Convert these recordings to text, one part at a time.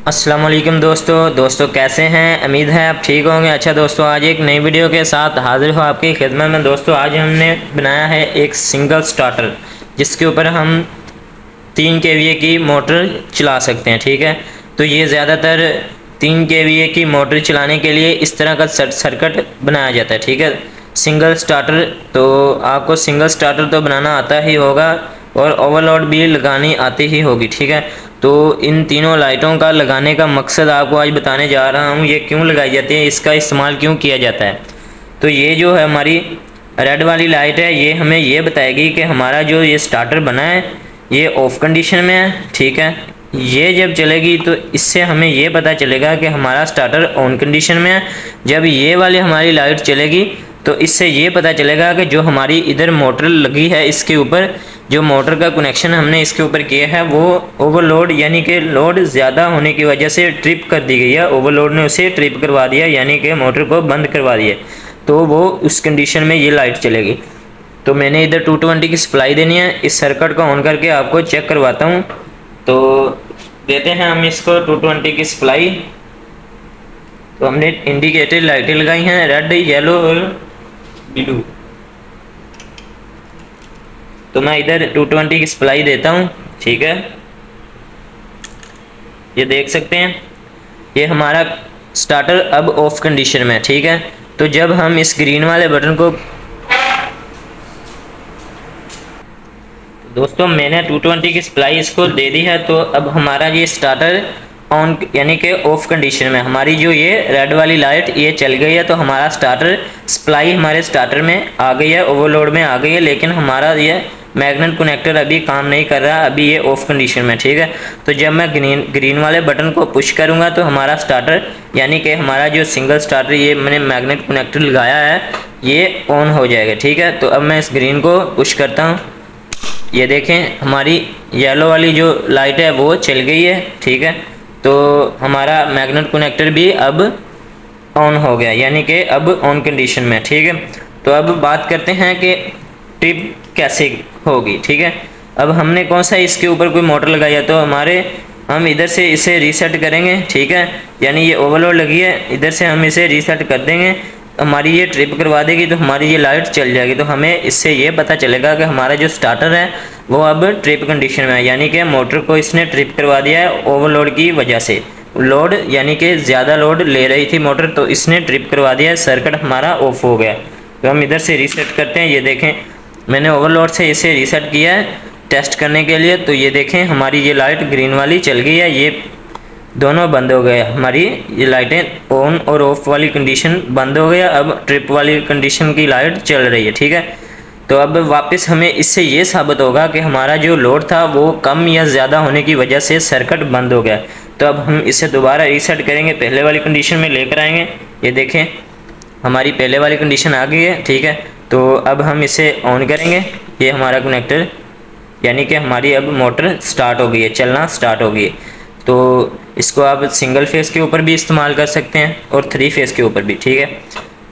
अस्सलाम वालेकुम दोस्तों कैसे हैं। उम्मीद है आप ठीक होंगे। अच्छा दोस्तों, आज एक नई वीडियो के साथ हाजिर हो आपकी खिदमत में। दोस्तों आज हमने बनाया है एक सिंगल स्टार्टर जिसके ऊपर हम 3 kVA की मोटर चला सकते हैं। ठीक है, तो ये ज़्यादातर 3 kVA की मोटर चलाने के लिए इस तरह का सर्किट बनाया जाता है। ठीक है, सिंगल स्टार्टर। तो आपको सिंगल स्टार्टर तो बनाना आता ही होगा और ओवरलोड भी लगानी आती ही होगी। ठीक है, तो इन तीनों लाइटों का लगाने का मकसद आपको आज बताने जा रहा हूँ। ये क्यों लगाई जाती है, इसका इस्तेमाल क्यों किया जाता है। तो ये जो है हमारी रेड वाली लाइट है, ये हमें ये बताएगी कि हमारा जो ये स्टार्टर बना है ये ऑफ कंडीशन में है। ठीक है, ये जब चलेगी तो इससे हमें ये पता चलेगा कि हमारा स्टार्टर ऑन कंडीशन में है। जब ये वाली हमारी लाइट चलेगी तो इससे ये पता चलेगा कि जो हमारी इधर मोटर लगी है इसके ऊपर, जो मोटर का कनेक्शन हमने इसके ऊपर किया है वो ओवरलोड यानी कि लोड ज़्यादा होने की वजह से ट्रिप कर दी गई है। ओवरलोड ने उसे ट्रिप करवा दिया यानी कि मोटर को बंद करवा दिया, तो वो उस कंडीशन में ये लाइट चलेगी। तो मैंने इधर 220 की सप्लाई देनी है। इस सर्किट को ऑन करके आपको चेक करवाता हूँ। तो देते हैं हम इसको 220 की सप्लाई। तो हमने इंडिकेटर लाइटें लगाई हैं, रेड, येलो और ब्लू। तो मैं इधर 220 की सप्लाई देता हूँ। ठीक है, ये देख सकते हैं ये हमारा स्टार्टर अब ऑफ कंडीशन में है। ठीक है, तो जब हम इस ग्रीन वाले बटन को, दोस्तों मैंने 220 की सप्लाई इसको दे दी है, तो अब हमारा ये स्टार्टर ऑन यानी कि ऑफ कंडीशन में, हमारी जो ये रेड वाली लाइट ये चल गई है। तो हमारा स्टार्टर सप्लाई हमारे स्टार्टर में आ गई है, ओवरलोड में आ गई है, लेकिन हमारा ये मैग्नेट कनेक्टर अभी काम नहीं कर रहा, अभी ये ऑफ कंडीशन में। ठीक है, तो जब मैं ग्रीन वाले बटन को पुश करूंगा तो हमारा स्टार्टर यानी कि हमारा जो सिंगल स्टार्टर ये मैंने मैग्नेट कनेक्टर लगाया है ये ऑन हो जाएगा। ठीक है, तो अब मैं इस ग्रीन को पुश करता हूँ। ये देखें हमारी येलो वाली जो लाइट है वो चल गई है। ठीक है, तो हमारा मैग्नेट कनेक्टर भी अब ऑन हो गया यानी कि अब ऑन कंडीशन में। ठीक है, तो अब बात करते हैं कि ट्रिप कैसे होगी। ठीक है, अब हमने कौन सा इसके ऊपर कोई मोटर लगाई है, तो हम इधर से इसे रीसेट करेंगे। ठीक है, यानी ये ओवरलोड लगी है, इधर से हम इसे रीसेट कर देंगे, हमारी ये ट्रिप करवा देगी तो हमारी ये लाइट चल जाएगी। तो हमें इससे ये पता चलेगा कि हमारा जो स्टार्टर है वो अब ट्रिप कंडीशन में है, यानी कि मोटर को इसने ट्रिप करवा दिया है ओवरलोड की वजह से। लोड यानी कि ज़्यादा लोड ले रही थी मोटर, तो इसने ट्रिप करवा दिया है, सर्किट हमारा ऑफ हो गया। तो हम इधर से रीसेट करते हैं। ये देखें मैंने ओवरलोड से इसे रीसेट किया है टेस्ट करने के लिए। तो ये देखें हमारी ये लाइट ग्रीन वाली चल गई है, ये दोनों बंद हो गए, हमारी ये लाइटें ऑन और ऑफ वाली कंडीशन बंद हो गया, अब ट्रिप वाली कंडीशन की लाइट चल रही है। ठीक है, तो अब वापस हमें इससे ये साबित होगा कि हमारा जो लोड था वो कम या ज़्यादा होने की वजह से सर्किट बंद हो गया। तो अब हम इसे दोबारा रीसेट करेंगे, पहले वाली कंडीशन में लेकर आएंगे। ये देखें हमारी पहले वाली कंडीशन आ गई है। ठीक है, तो अब हम इसे ऑन करेंगे, ये हमारा कनेक्टर यानी कि हमारी अब मोटर स्टार्ट हो गई है, चलना स्टार्ट हो गई है। तो इसको आप सिंगल फेस के ऊपर भी इस्तेमाल कर सकते हैं और 3 फेस के ऊपर भी। ठीक है,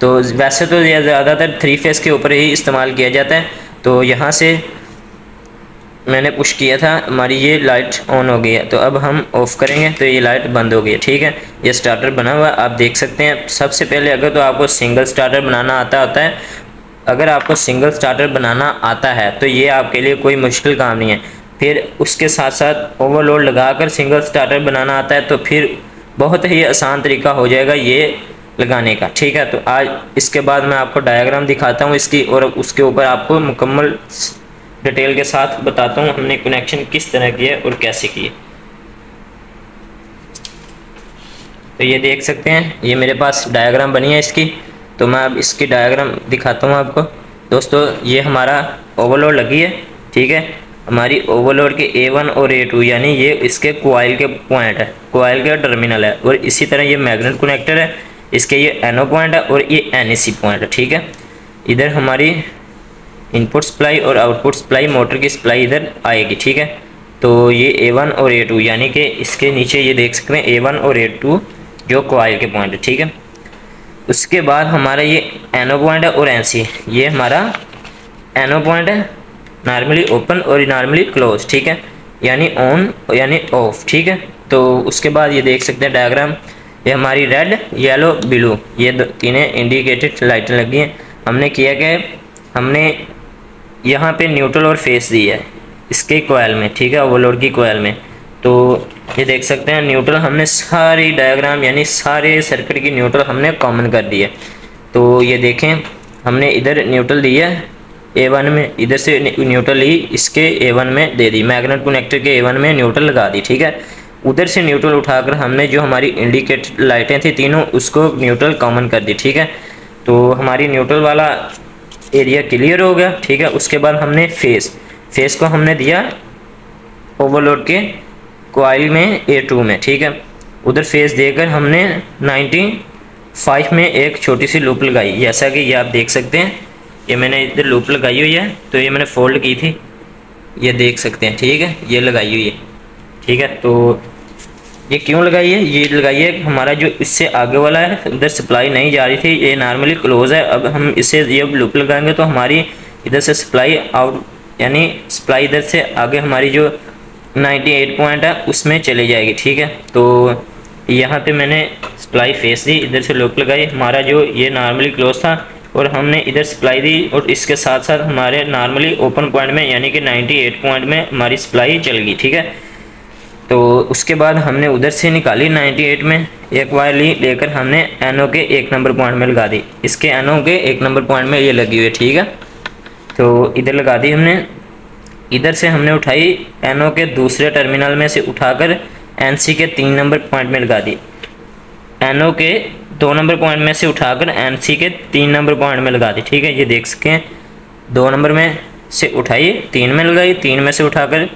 तो वैसे तो यह ज़्यादातर 3 फेस के ऊपर ही इस्तेमाल किया जाता है। तो यहाँ से मैंने पुश किया था, हमारी ये लाइट ऑन हो गई है। तो अब हम ऑफ़ करेंगे तो ये लाइट बंद हो गई है। ठीक है, ये स्टार्टर बना हुआ आप देख सकते हैं। सबसे पहले अगर तो आपको सिंगल स्टार्टर बनाना आता है, अगर आपको सिंगल स्टार्टर बनाना आता है तो ये आपके लिए कोई मुश्किल काम नहीं है। फिर उसके साथ साथ ओवरलोड लगाकर सिंगल स्टार्टर बनाना आता है तो फिर बहुत ही आसान तरीका हो जाएगा ये लगाने का। ठीक है, तो आज इसके बाद मैं आपको डायग्राम दिखाता हूँ इसकी, और उसके ऊपर आपको मुकम्मल डिटेल के साथ बताता हूँ हमने कनेक्शन किस तरह किए और कैसे किए। तो ये देख सकते हैं ये मेरे पास डायग्राम बनी है इसकी। तो मैं अब इसकी डायग्राम दिखाता हूँ आपको। दोस्तों ये हमारा ओवरलोड लगी है। ठीक है, हमारी ओवरलोड के A1 और A2 यानी ये इसके कोयल के पॉइंट है, कोयल के टर्मिनल है, और इसी तरह ये मैग्नेट कनेक्टर है, इसके ये NO पॉइंट है और ये NEC पॉइंट है। ठीक है, इधर हमारी इनपुट सप्लाई और आउटपुट सप्लाई मोटर की सप्लाई इधर आएगी। ठीक है, तो ये A1 और A2 यानी कि इसके नीचे ये देख सकते हैं A1 और A2 जो कोयल के पॉइंट है। ठीक है, उसके बाद हमारा ये NO पॉइंट है और NC, ये हमारा NO पॉइंट है, नॉर्मली ओपन और नॉर्मली क्लोज। ठीक है, यानी ऑन यानी ऑफ। ठीक है, तो उसके बाद ये देख सकते हैं डायग्राम, ये हमारी रेड येलो ब्लू ये तीनों इंडिकेटेड लाइटें लगी हैं। हमने किया कि हमने यहाँ पे न्यूट्रल और फेस दी है इसके कोयल में, ठीक है, ओवरलोड की कोयल में। तो ये देख सकते हैं न्यूट्रल हमने सारी डायग्राम यानी सारे सर्किट की न्यूट्रल हमने कॉमन कर दी है। तो ये देखें हमने इधर न्यूट्रल दी है A1 में, इधर से न्यूट्रल ली इसके A1 में दे दी, मैग्नेट कनेक्टर के A1 में न्यूट्रल लगा दी, ठीक है। उधर से न्यूट्रल उठाकर हमने जो हमारी इंडिकेट लाइटें थी तीनों उसको न्यूट्रल कॉमन कर दी, ठीक है। तो हमारी न्यूट्रल वाला एरिया क्लियर हो गया, ठीक है। उसके बाद हमने फेस को हमने दिया ओवरलोड के कॉइल में A2 में, ठीक है। उधर फेस देकर हमने 95 में एक छोटी सी लूप लगाई, जैसा कि ये आप देख सकते हैं। ये मैंने इधर लूप लगाई हुई है, तो ये मैंने फोल्ड की थी, ये देख सकते हैं, ठीक है, ये लगाई हुई है, ठीक है। तो ये क्यों लगाई है, ये लगाई है हमारा जो इससे आगे वाला है उधर सप्लाई नहीं जा रही थी, ये नॉर्मली क्लोज है। अब हम इसे ये लूप लगाएंगे तो हमारी इधर से सप्लाई आउट यानी सप्लाई इधर से आगे हमारी जो 98 पॉइंट है उसमें चली जाएगी, ठीक है। तो यहाँ पे मैंने सप्लाई फेस दी, इधर से लूप लगाई, हमारा जो ये नॉर्मली क्लोज था और हमने इधर सप्लाई दी और इसके साथ साथ हमारे नॉर्मली ओपन पॉइंट में यानी कि 98 पॉइंट में हमारी सप्लाई चल गई, ठीक है। तो उसके बाद हमने उधर से निकाली 98 में एक वायर ली, लेकर हमने NO के 1 नंबर पॉइंट में लगा दी, इसके NO के 1 नंबर पॉइंट में ये लगी हुई है, ठीक है। तो इधर लगा दी हमने, इधर से हमने उठाई NO के दूसरे टर्मिनल में से उठाकर NC के 3 नंबर पॉइंट में लगा दी, NO के 2 नंबर पॉइंट में से उठाकर NC के 3 नंबर पॉइंट में लगा दी, ठीक है। ये देख सकें 2 नंबर में से उठाई 3 में लगाई, 3 में से उठाकर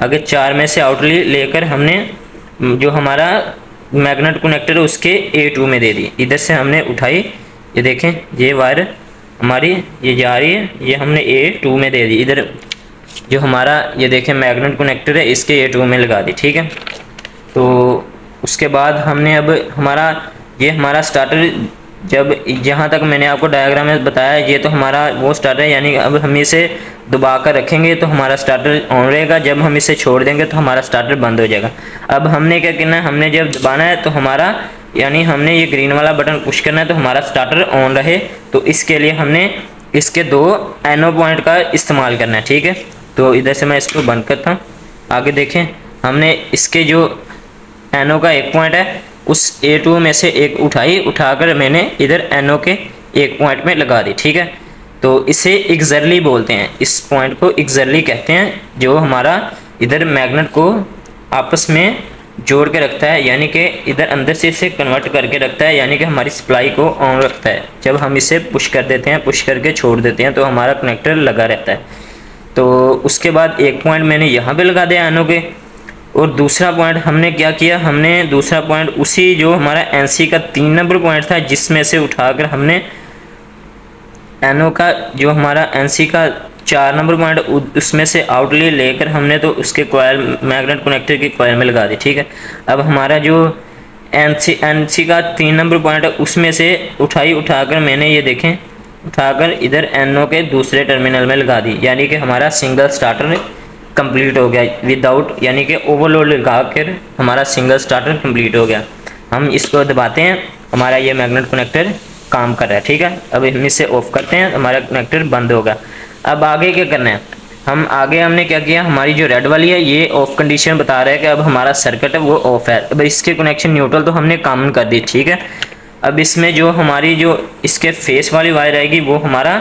आगे 4 में से आउटली लेकर हमने जो हमारा मैग्नेट कनेक्टर है उसके A2 में दे दी, इधर से हमने उठाई, ये देखें ये वायर हमारी ये जा रही है, ये हमने A2 में दे दी, इधर जो हमारा ये देखें मैग्नेट कनेक्टर है इसके A2 में लगा दी, ठीक है। तो उसके बाद हमने अब हमारा स्टार्टर, जब जहाँ तक मैंने आपको डायग्राम में बताया ये तो हमारा वो स्टार्टर है, यानी अब हम इसे दबा कर रखेंगे तो हमारा स्टार्टर ऑन रहेगा, जब हम इसे छोड़ देंगे तो हमारा स्टार्टर बंद हो जाएगा। अब हमने क्या करना है, हमने जब दबाना है तो हमारा यानी हमने ये ग्रीन वाला बटन पुश करना है तो हमारा स्टार्टर ऑन रहे, तो इसके लिए हमने इसके 2 NO पॉइंट का इस्तेमाल करना है, ठीक है। तो इधर से मैं इसको बंद करता हूँ, आगे देखें हमने इसके जो NO का 1 पॉइंट है उस A2 में से एक उठाकर मैंने इधर NO के 1 पॉइंट में लगा दी, ठीक है। तो इसे एक्सरली बोलते हैं, इस पॉइंट को एक्सरली कहते हैं, जो हमारा इधर मैग्नेट को आपस में जोड़ के रखता है, यानी कि इधर अंदर से इसे कन्वर्ट करके रखता है, यानी कि हमारी सप्लाई को ऑन रखता है। जब हम इसे पुश कर देते हैं, पुश करके छोड़ देते हैं तो हमारा कनेक्टर लगा रहता है। तो उसके बाद 1 पॉइंट मैंने यहाँ पे लगा दिया NO के, और दूसरा पॉइंट हमने क्या किया, हमने दूसरा पॉइंट उसी जो हमारा NC का 3 नंबर पॉइंट था जिसमें से उठाकर हमने NO का जो हमारा NC का 4 नंबर पॉइंट उसमें से आउटली लेकर हमने तो उसके कॉइल मैग्नेट कनेक्टर की कॉइल में लगा दी, ठीक है। अब हमारा जो NC का 3 नंबर पॉइंट है उसमें से उठाकर मैंने ये देखें उठाकर इधर NO के दूसरे टर्मिनल में लगा दी, यानी कि हमारा सिंगल स्टार्टर कंप्लीट हो गया विदाउट, यानी कि ओवरलोड लगा कर हमारा सिंगल स्टार्टर कंप्लीट हो गया। हम इसको दबाते हैं, हमारा ये मैग्नेट कनेक्टर काम कर रहा है, ठीक है। अब हम इसे ऑफ करते हैं, हमारा कनेक्टर बंद होगा। अब आगे क्या करना है, हमने क्या किया, हमारी जो रेड वाली है ये ऑफ कंडीशन बता रहा है कि अब हमारा सर्किट है वो ऑफ है। अब इसके कनेक्शन न्यूट्रल तो हमने कॉमन कर दी, ठीक है। अब इसमें जो हमारी जो इसके फेस वाली वायर आएगी वो हमारा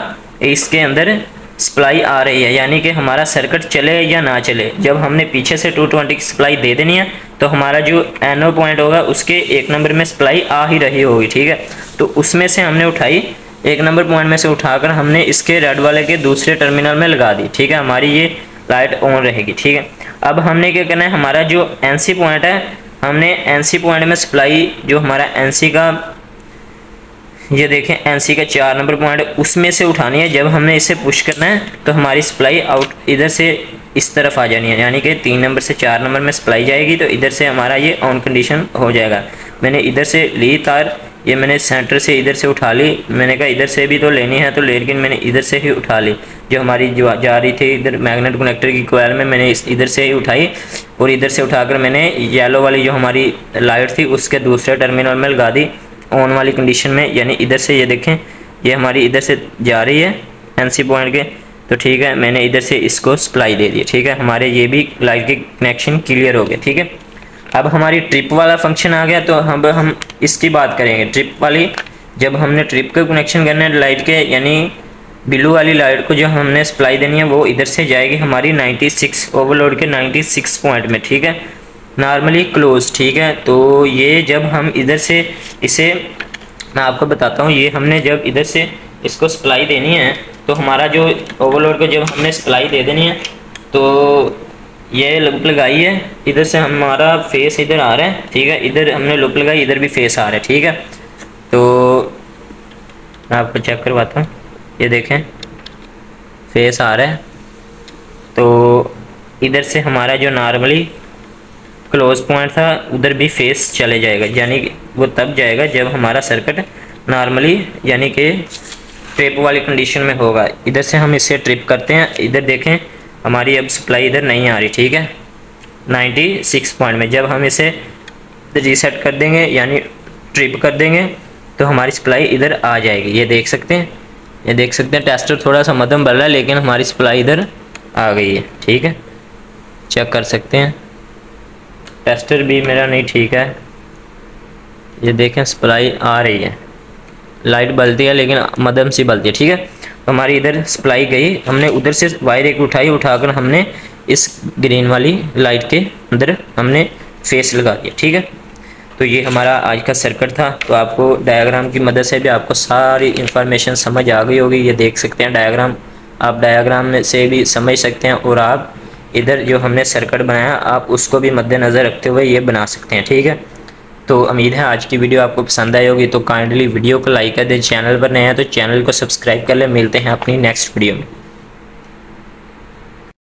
इसके अंदर सप्लाई आ रही है, यानी कि हमारा सर्किट चले या ना चले, जब हमने पीछे से 220 की सप्लाई दे देनी है तो हमारा जो NO पॉइंट होगा उसके 1 नंबर में सप्लाई आ ही रही होगी, ठीक है। तो उसमें से हमने उठाई 1 नंबर पॉइंट में से उठाकर हमने इसके रेड वाले के दूसरे टर्मिनल में लगा दी, ठीक है। हमारी ये लाइट ऑन रहेगी, ठीक है। अब हमने क्या करना है, हमारा जो NC पॉइंट है, हमने NC पॉइंट में सप्लाई जो हमारा NC का ये देखें NC का 4 नंबर पॉइंट उसमें से उठानी है। जब हमने इसे पुश करना है तो हमारी सप्लाई आउट इधर से इस तरफ आ जानी है, यानी कि 3 नंबर से 4 नंबर में सप्लाई जाएगी तो इधर से हमारा ये ऑन कंडीशन हो जाएगा। मैंने इधर से ली तार, ये मैंने सेंटर से इधर से उठा ली, मैंने कहा इधर से भी तो लेनी है तो लेकिन मैंने इधर से ही उठा ली, जो हमारी जो जा रही थी इधर मैग्नेट कनेक्टर की कोयल में मैंने इधर से ही उठाई और इधर से उठाकर मैंने येलो वाली जो हमारी लाइट थी उसके दूसरे टर्मिनल में लगा दी ऑन वाली कंडीशन में, यानी इधर से ये देखें ये हमारी इधर से जा रही है NC पॉइंट के, तो ठीक है मैंने इधर से इसको सप्लाई दे दी, ठीक है हमारे ये भी लाइट के कनेक्शन क्लियर हो गए। ठीक है, अब हमारी ट्रिप वाला फंक्शन आ गया, तो हम इसकी बात करेंगे। ट्रिप वाली, जब हमने ट्रिप का कनेक्शन करना है लाइट के, यानी ब्लू वाली लाइट को जो हमने सप्लाई देनी है वो इधर से जाएगी हमारी 96 ओवरलोड के 96 पॉइंट में, ठीक है, नॉर्मली क्लोज। ठीक है, तो ये जब हम इधर से इसे मैं आपको बताता हूँ, ये हमने जब इधर से इसको सप्लाई देनी है तो हमारा जो ओवरलोड को जब हमने सप्लाई दे देनी है तो ये लूप लगाई है, इधर से हमारा फेस इधर आ रहा है, ठीक है, इधर हमने लूप लगाई इधर भी फेस आ रहा है। ठीक है, तो मैं आपको चेक करवाता हूँ, ये देखें फेस आ रहा है, तो इधर से हमारा जो नॉर्मली क्लोज पॉइंट था उधर भी फेस चले जाएगा, यानी वो तब जाएगा जब हमारा सर्किट नॉर्मली यानी कि ट्रिप वाली कंडीशन में होगा। इधर से हम इसे ट्रिप करते हैं, इधर देखें हमारी अब सप्लाई इधर नहीं आ रही, ठीक है, 96 पॉइंट में। जब हम इसे रीसेट कर देंगे यानी ट्रिप कर देंगे तो हमारी सप्लाई इधर आ जाएगी। ये देख सकते हैं, ये देख सकते हैं टेस्टर थोड़ा सा मध्यम बढ़ रहा है लेकिन हमारी सप्लाई इधर आ गई है। ठीक है, चेक कर सकते हैं, टेस्टर भी मेरा नहीं ठीक है, ये देखें सप्लाई आ रही है, लाइट बलती है लेकिन मध्यम सी बलती है। ठीक है, तो हमारी इधर सप्लाई गई, हमने उधर से वायर एक उठाई, उठाकर हमने इस ग्रीन वाली लाइट के अंदर हमने फेस लगा दिया। ठीक है, तो ये हमारा आज का सर्किट था। तो आपको डायग्राम की मदद से भी आपको सारी इंफॉर्मेशन समझ आ गई होगी। ये देख सकते हैं डायग्राम, आप डायग्राम में से भी समझ सकते हैं और आप इधर जो हमने सर्किट बनाया आप उसको भी मद्देनज़र रखते हुए ये बना सकते हैं। ठीक है, तो उम्मीद है आज की वीडियो आपको पसंद आई होगी। तो काइंडली वीडियो को लाइक कर दें, चैनल पर नए हैं तो चैनल को सब्सक्राइब कर लें। मिलते हैं अपनी नेक्स्ट वीडियो में।